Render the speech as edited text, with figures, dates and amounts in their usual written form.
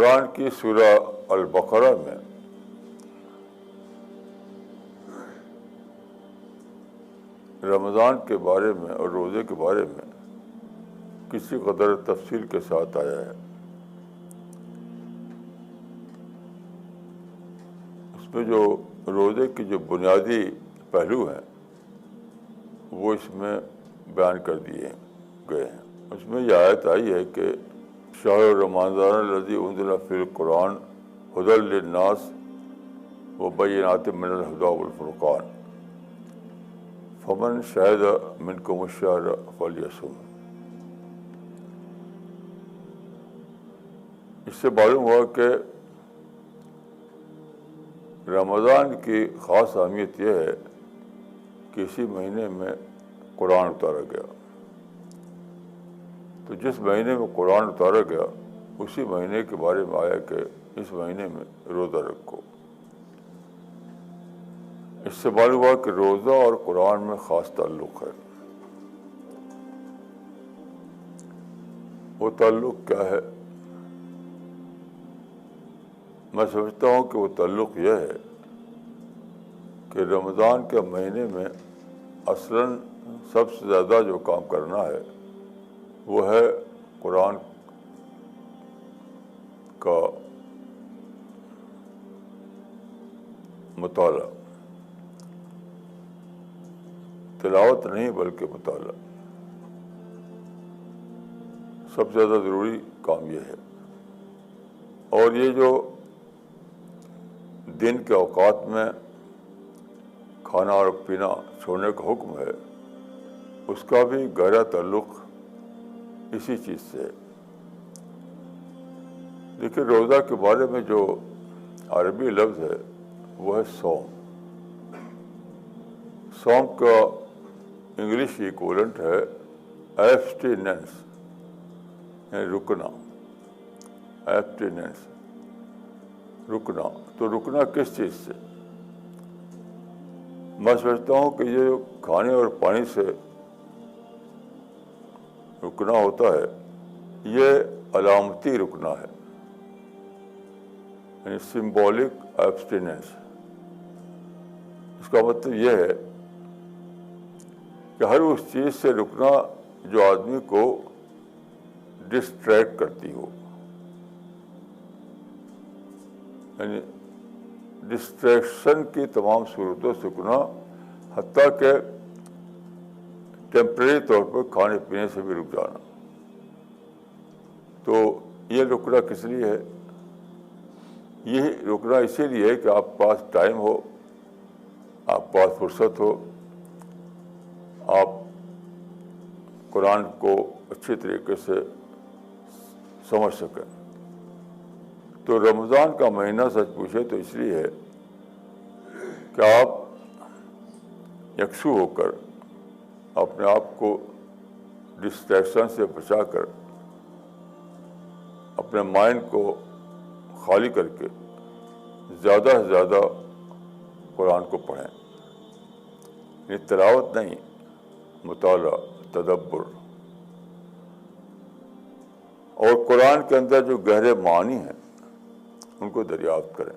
قرآن کی سورہ البقرہ میں رمضان کے بارے میں اور روزے کے بارے میں کسی قدر تفصیل کے ساتھ آیا ہے. اس میں جو روزے کی جو بنیادی پہلو ہیں وہ اس میں بیان کر دیے گئے ہیں. اس میں یہ آیت آئی ہے کہ شہر رمضان الذی انزل فیہ القرآن ھدی للناس وبینات من الھدی والفرقان فمن شہد منکم الشہر فلیصم. اس سے معلوم ہوا کہ رمضان کی خاص اہمیت یہ ہے کہ اسی مہینے میں قرآن اتارا گیا. تو جس مہینے میں قرآن اتارا گیا اسی مہینے کے بارے میں آیا کہ اس مہینے میں روزہ رکھو. اس سے معلوم ہوا کہ روزہ اور قرآن میں خاص تعلق ہے. وہ تعلق کیا ہے؟ میں سمجھتا ہوں کہ وہ تعلق یہ ہے کہ رمضان کے مہینے میں اصلاً سب سے زیادہ جو کام کرنا ہے وہ ہے قرآن کا مطالعہ. تلاوت نہیں بلکہ مطالعہ. سب سے زیادہ ضروری کام یہ ہے. اور یہ جو دن کے اوقات میں کھانا اور پینا چھوڑنے کا حکم ہے اس کا بھی گہرا تعلق اسی چیز سے ہے. دیکھیے روزہ کے بارے میں جو عربی لفظ ہے وہ ہے صوم. صوم کا انگلش ایکولنٹ ہے ایبسٹیننس، یعنی رکنا. ایبسٹیننس رکنا. تو رکنا کس چیز سے؟ میں سمجھتا ہوں کہ یہ کھانے اور پانی سے رکنا ہوتا ہے یہ علامتی رکنا ہے، یعنی سمبولک ایبسٹیننس. اس کا مطلب یہ ہے کہ ہر اس چیز سے رکنا جو آدمی کو ڈسٹریکٹ کرتی ہو، یعنی ڈسٹریکشن کی تمام صورتوں سے رکنا، حتیٰ کہ ٹیمپریری طور پر کھانے پینے سے بھی رک جانا. تو یہ رکنا کس لیے ہے؟ یہ رکنا اسی لیے ہے کہ آپ پاس ٹائم ہو، آپ پاس فرصت ہو، آپ قرآن کو اچھی طریقے سے سمجھ سکیں. تو رمضان کا مہینہ سچ پوچھے تو اس لیے ہے کہ آپ یکسو ہو کر اپنے آپ کو ڈسٹریکشن سے بچا کر اپنے مائنڈ کو خالی کر کے زیادہ سے زیادہ قرآن کو پڑھیں. یہ تلاوت نہیں، مطالعہ، تدبر. اور قرآن کے اندر جو گہرے معنی ہیں ان کو دریافت کریں.